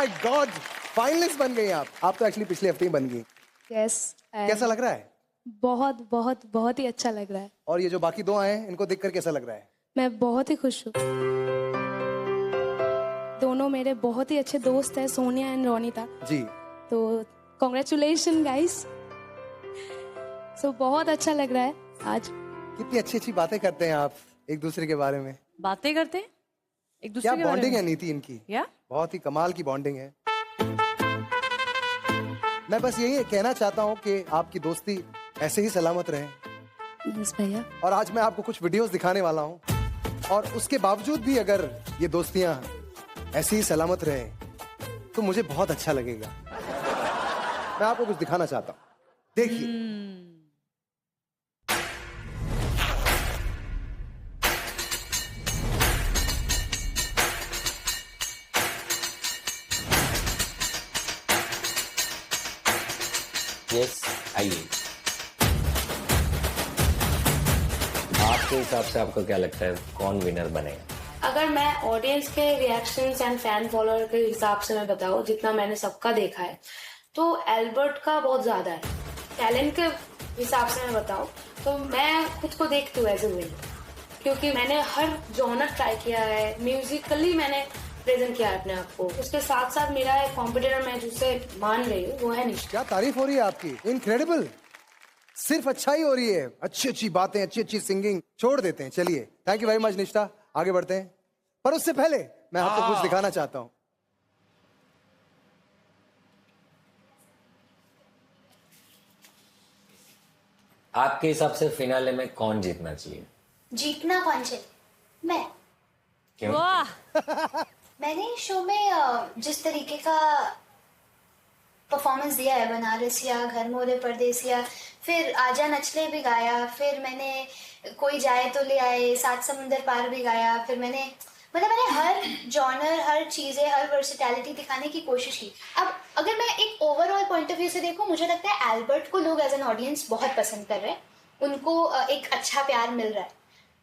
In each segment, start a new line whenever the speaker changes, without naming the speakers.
My God, finalist बन गई आप तो एक्चुअली पिछले हफ्ते ही बन गई।
यस।
कैसा लग रहा है?
बहुत बहुत बहुत ही अच्छा लग रहा है।
और ये जो बाकी दो आए हैं इनको देखकर कैसा लग रहा है?
मैं बहुत ही खुश हूँ। दोनों मेरे बहुत ही अच्छे दोस्त हैं, सोनिया एंड रोनिता।
जी।
तो कॉन्ग्रेचुलेशन गाइस। सो बहुत अच्छा लग रहा है आज।
कितनी अच्छी अच्छी बातें करते हैं आप एक दूसरे के बारे में।
बातें करते हैं एक दूसरे
क्या
के बारे
बॉन्डिंग है
में।
नीति इनकी,
या
बहुत ही कमाल की बॉन्डिंग है। मैं बस यही कहना चाहता हूँ कि आपकी दोस्ती ऐसे ही सलामत रहे।
यस भैया।
और आज मैं आपको कुछ वीडियोस दिखाने वाला हूँ और उसके बावजूद भी अगर ये दोस्तियां ऐसे ही सलामत रहे तो मुझे बहुत अच्छा लगेगा। मैं आपको कुछ दिखाना चाहता हूँ, देखिए।
यस, आइए। आपके हिसाब से आपको क्या लगता है कौन विनर बनेगा?
अगर मैं ऑडियंस के रिएक्शंस एंड फैन फॉलोअर के हिसाब से मैं बताऊं, जितना मैंने सबका देखा है, तो एल्बर्ट का बहुत ज्यादा है। टैलेंट के हिसाब से मैं बताऊं तो मैं खुद को देखती हूँ एज ए विनर, क्योंकि मैंने हर जॉनर ट्राई किया है, म्यूजिकली मैंने प्रेजेंट किया है अपने आप को। उसके साथ साथ मेरा एक कॉम्पिटिटर मैं जिसे मान रही हूँ वो है निष्ठा।
क्या तारीफ हो रही है आपकी, इनक्रेडिबल। सिर्फ अच्छा ही हो रही है, अच्छी अच्छी बातें, अच्छी अच्छी सिंगिंग छोड़ देते हैं। चलिए, थैंक यू वेरी मच निष्ठा, आगे बढ़ते हैं। पर उससे पहले मैं आपको कुछ दिखाना चाहता हूं।
आपके हिसाब से फिनाले में कौन जीतना चाहिए?
जीतना कौन चाहिए? मैं।
क्यों?
वाह,
मैंने शो में जिस तरीके का परफॉर्मेंस दिया है, बनारसिया, घर मोरे परदेसिया, फिर आजा नचले भी गाया, फिर मैंने कोई जाए तो ले आए, सात समुंदर पार भी गाया, फिर मैंने हर जॉनर, हर चीजें, हर वर्सेटैलिटी दिखाने की कोशिश की। अब अगर मैं एक ओवरऑल पॉइंट ऑफ व्यू से देखूं, मुझे लगता है एल्बर्ट को लोग एज एन ऑडियंस बहुत पसंद कर रहे हैं, उनको एक अच्छा प्यार मिल रहा है।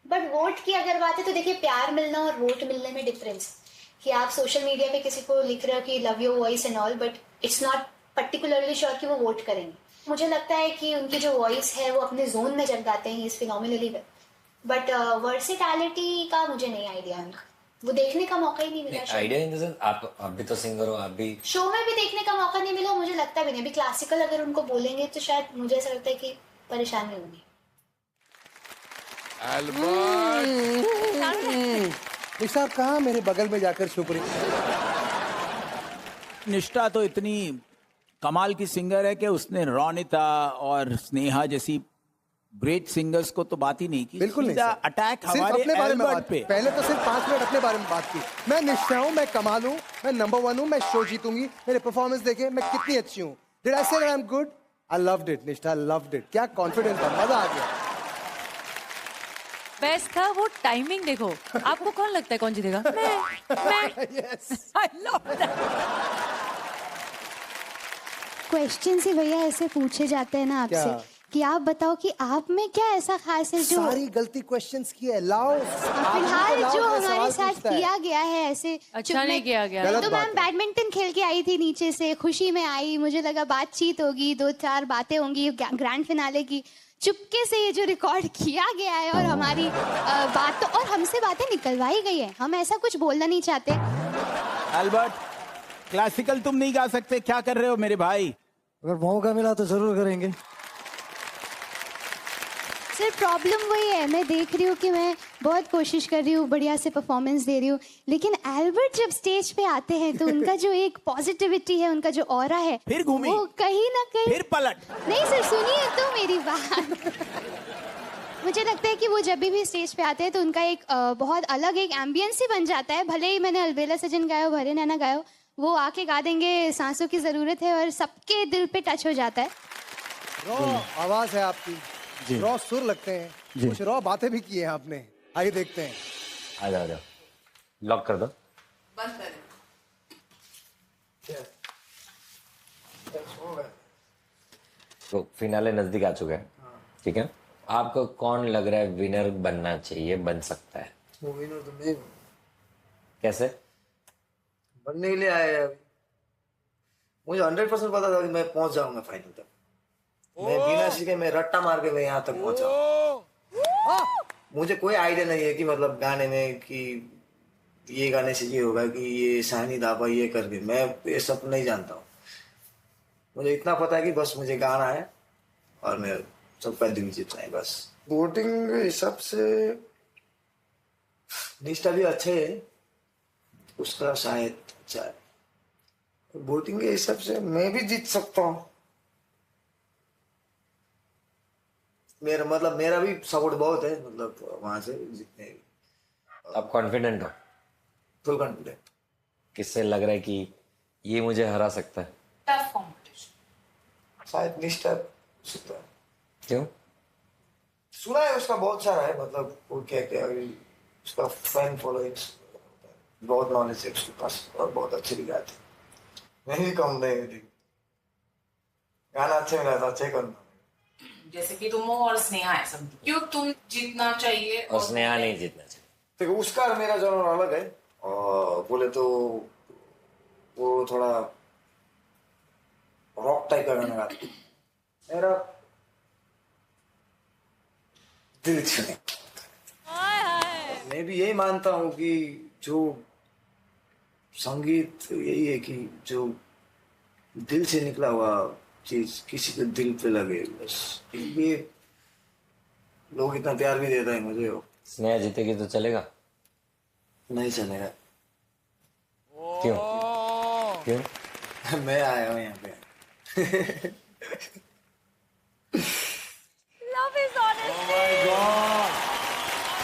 बट वोट की अगर बात है तो देखिए, प्यार मिलना और वोट मिलने में डिफरेंस। कि आप सोशल मीडिया पे किसी को लिख रहे हो कि love your voice and all, but it's not particularly sure कि वो वोट करेंगे। मुझे लगता है कि उनकी जो वॉइस है वो अपने जोन में जग जाते हैं इस फिनोमिनली वेल। बट वर्सेटैलिटी का मुझे नहीं आइडिया उनका, वो देखने का मौका ही नहीं मिला।
आइडिया इन द सेंस आप भी तो सिंगर हो, आप भी
शो में भी देखने का मौका नहीं मिला, मुझे लगता भी नहीं। अभी क्लासिकल अगर उनको बोलेंगे तो शायद मुझे ऐसा लगता है कि परेशानी होगी।
निष्ठा आप कहाँ मेरे बगल में जाकर छुप रही?
निष्ठा तो इतनी कमाल की सिंगर है कि उसने रोनिता और स्नेहा जैसी ग्रेट सिंगर्स को तो बात ही नहीं की।
बिल्कुल नहीं सर।
अटैक
सिर्फ
हमारे
अपने बारे में
एल्बर्ट
बात
पे।
पहले तो सिर्फ 5 मिनट अपने बारे में बात की। मैं निष्ठा हूँ, मैं कमाल हूँ, मैं नंबर 1 हूँ, मैं शो जीतूंगी। मेरे परफॉर्मेंस देखे मैं कितनी अच्छी हूँ। डिड आई से I am good? I loved it निष्ठा, लव्ड इट। क्या कॉन्फिडेंस था, मजा आ गया।
बेस्ट था वो टाइमिंग। देखो आपको कौन लगता है कौन जीतेगा? मैं
yes.
I love that.
Question ही भैया ऐसे पूछे जाते हैं ना आपसे
क्या?
कि आप बताओ कि आप में क्या ऐसा खास है जो
सारी गलती क्वेश्चंस की है। लाओ
फिलहाल जो हमारे साथ किया गया है ऐसे
अच्छा नहीं किया गया।
गलत
तो
बात
मैम
है।
बैडमिंटन खेल के आई थी नीचे से, खुशी में आई, मुझे लगा बातचीत होगी, 2-4 बातें होंगी ग्रैंड फिनाले की। चुपके से ये जो रिकॉर्ड किया गया है और हमारी बात और हमसे बातें निकलवाई गई है, हम ऐसा कुछ बोलना नहीं चाहते।
एल्बर्ट, क्लासिकल तुम नहीं गा सकते, क्या कर रहे हो मेरे भाई?
अगर मौका मिला तो जरूर करेंगे।
सर प्रॉब्लम वही है, मैं देख रही हूँ कि मैं बहुत कोशिश कर रही हूँ, बढ़िया से परफॉर्मेंस दे रही हूँ, लेकिन एल्बर्ट जब स्टेज पे आते हैं तो उनका जो एक पॉजिटिविटी है, उनका जो ऑरा है,
फिर घूमी,
वो कहीं ना कहीं
फिर पलट।
नहीं सर, सुनिए तो मेरी बात। मुझे लगता है कि वो जब भी स्टेज पे आते हैं तो उनका एक बहुत अलग एक एम्बियंस ही बन जाता है। भले ही मैंने अलबेला सजन गाया हो, भरे नैना गाया हो, वो आके गा देंगे सांसों की जरूरत है और सबके दिल पे टच हो जाता है।
रॉ आवाज है आपकी, रॉ सुर लगते हैं, कुछ रॉ बातें भी की हैं आपने। आइए देखते हैं।
आ जाओ, लॉक कर दो।
बंद करें।
तो फिनाले नजदीक आ चुका है, ठीक है? आपको कौन लग रहा है विनर बनना चाहिए, बन सकता है?
वो विनर तो मैं हूं।
कैसे?
बनने के लिए आया है अभी।
मुझे 100% पता था कि मैं पहुंच जाऊंगा फाइनल तक। मैं बिना सीखे मैं रट्टा मार के मैं यहाँ तक पहुंचा। मुझे कोई आइडिया नहीं है कि मतलब गाने में कि ये गाने से ये होगा कि ये शाहिनी दाबा ये करके, मैं ये सब नहीं जानता हूँ। मुझे इतना पता है कि बस मुझे गाना है और मैं सबका दिल जीतना है बस। वोटिंग के हिसाब से निष्ठा भी अच्छे है, उसका शायद अच्छा है। वोटिंग के हिसाब से मैं भी जीत सकता हूँ। मेरा भी सपोर्ट बहुत है, मतलब वहां से जितने भी।
आप कॉन्फिडेंट हो?
Full confident.
किससे लग रहा है कि ये मुझे हरा सकता है?
Tough competition.
शायद निष्ठा सकता है।
क्यों?
सुना है उसका बहुत सारा है, मतलब वो क्या क्या उसका फैन फॉलोइंग बहुत नॉलेज है उसके पास और बहुत अच्छे भी गाते। मैं भी कम नहीं थी, गाना अच्छे मिला था, अच्छे करना।
जैसे कि तुम हो और स्नेहा है सब, क्यों तुम जीतना चाहिए
और स्नेहा नहीं जीतना चाहिए?
देखो उसका और मेरा जॉनर अलग है, और बोले तो वो थोड़ा रॉक टाइप का गाना गाता है, मेरा दिल छूने। मैं भी यही मानता हूँ कि जो संगीत यही है कि जो दिल से निकला हुआ चीज किसी के दिल पे लगे, बस ये लोग इतना प्यार भी देता है मुझे।
स्नेहा जीतेगी तो चलेगा?
नहीं चलेगा।
क्यों? क्यों?
मैं आया हूँ यहाँ पे।
Love is honest.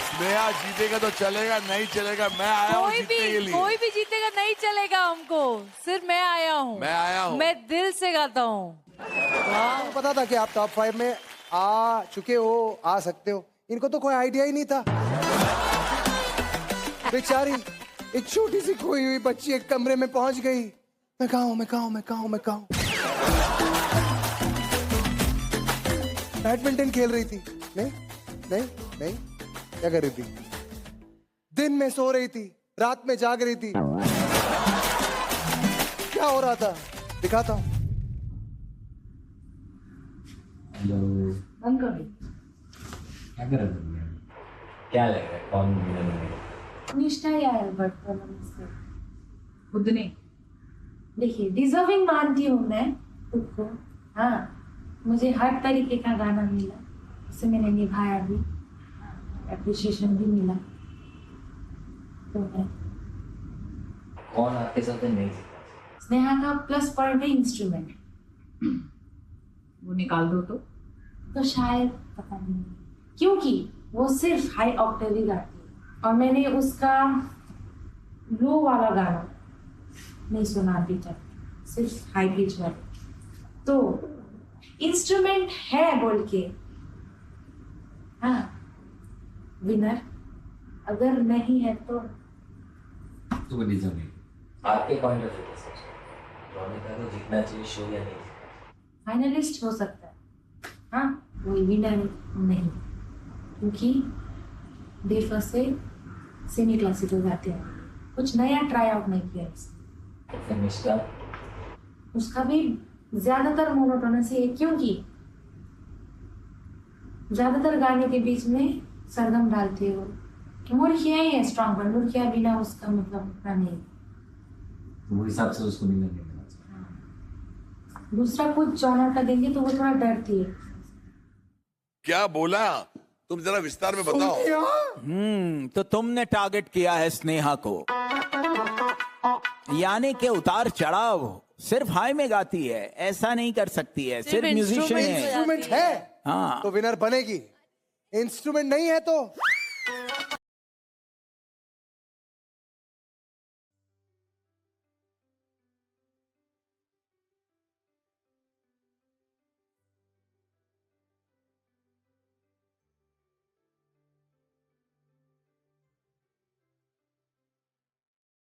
स्नेहा जीतेगा तो चलेगा, नहीं चलेगा मैं आया हूँ जीतने के लिए।
कोई भी जीतेगा नहीं चलेगा हमको, सिर्फ मैं आया हूँ। मैं दिल से गाता हूँ।
पता था कि आप टॉप 5 में आ चुके हो, आ सकते हो। इनको तो कोई आइडिया ही नहीं था। बेचारी एक छोटी सी खोई हुई बच्ची एक कमरे में पहुंच गई। मैं कहाँ हूँ, मैं कहाँ हूँ, मैं कहाँ हूँ, मैं कहाँ हूँ। बैडमिंटन खेल रही थी। नहीं नहीं नहीं, क्या कर रही थी? दिन में सो रही थी, रात में जाग रही थी। क्या हो रहा था दिखाता हूँ।
क्या कर रहे हो? क्या लग रहा है कौन विनर बनेगा?
निष्ठा या एल्बर्ट दोनों में से
खुद ने
देखिए, डिजर्विंग मानती हूँ मैं खुद को। हाँ, मुझे हर तरीके का गाना मिला, उसे मैंने निभाया भी, एप्रिशिएशन भी मिला। तो मैं
कौन आपके साथ नहीं?
स्नेहा का प्लस पॉइंट है इंस्ट्रूमेंट।
वो निकाल दो तो
शायद पता नहीं, क्योंकि वो सिर्फ हाई ऑक्टेव ही गाती है और मैंने उसका लो वाला गाना नहीं सुना अभी तक, सिर्फ हाई पिच वाला। तो इंस्ट्रूमेंट है बोल के हाँ विनर, अगर नहीं है तो
डिजर्विंग। आपके पॉइंट ऑफ व्यू से रोनिता को जीतना चाहिए शो या नहीं?
फाइनलिस्ट हो सकता है, हाँ, कोई विनर नहीं, क्योंकि डे फर्स्ट से सेमी क्लासिकल गाते हैं, कुछ नया ट्राई आउट नहीं किया उसने। उसका भी ज्यादातर मोनोटोनस है, क्योंकि ज्यादातर गाने के बीच में सरगम डालते हो। मुर्खिया ही है स्ट्रॉन्ग, पर मुर्खिया बिना उसका मतलब उतना नहीं।
वो हिसाब से उसको विनर नहीं मिलना चाहिए।
दूसरा कुछ जॉनर का देंगे तो वो थोड़ा डरती है।
क्या बोला तुम, जरा विस्तार में बताओ।
तो तुमने टारगेट किया है स्नेहा को, यानी के उतार चढ़ाव सिर्फ हाई में गाती है, ऐसा नहीं कर सकती है, सिर्फ म्यूजिशियन है।
इंस्ट्रूमेंट है
हाँ,
तो विनर बनेगी। इंस्ट्रूमेंट नहीं है तो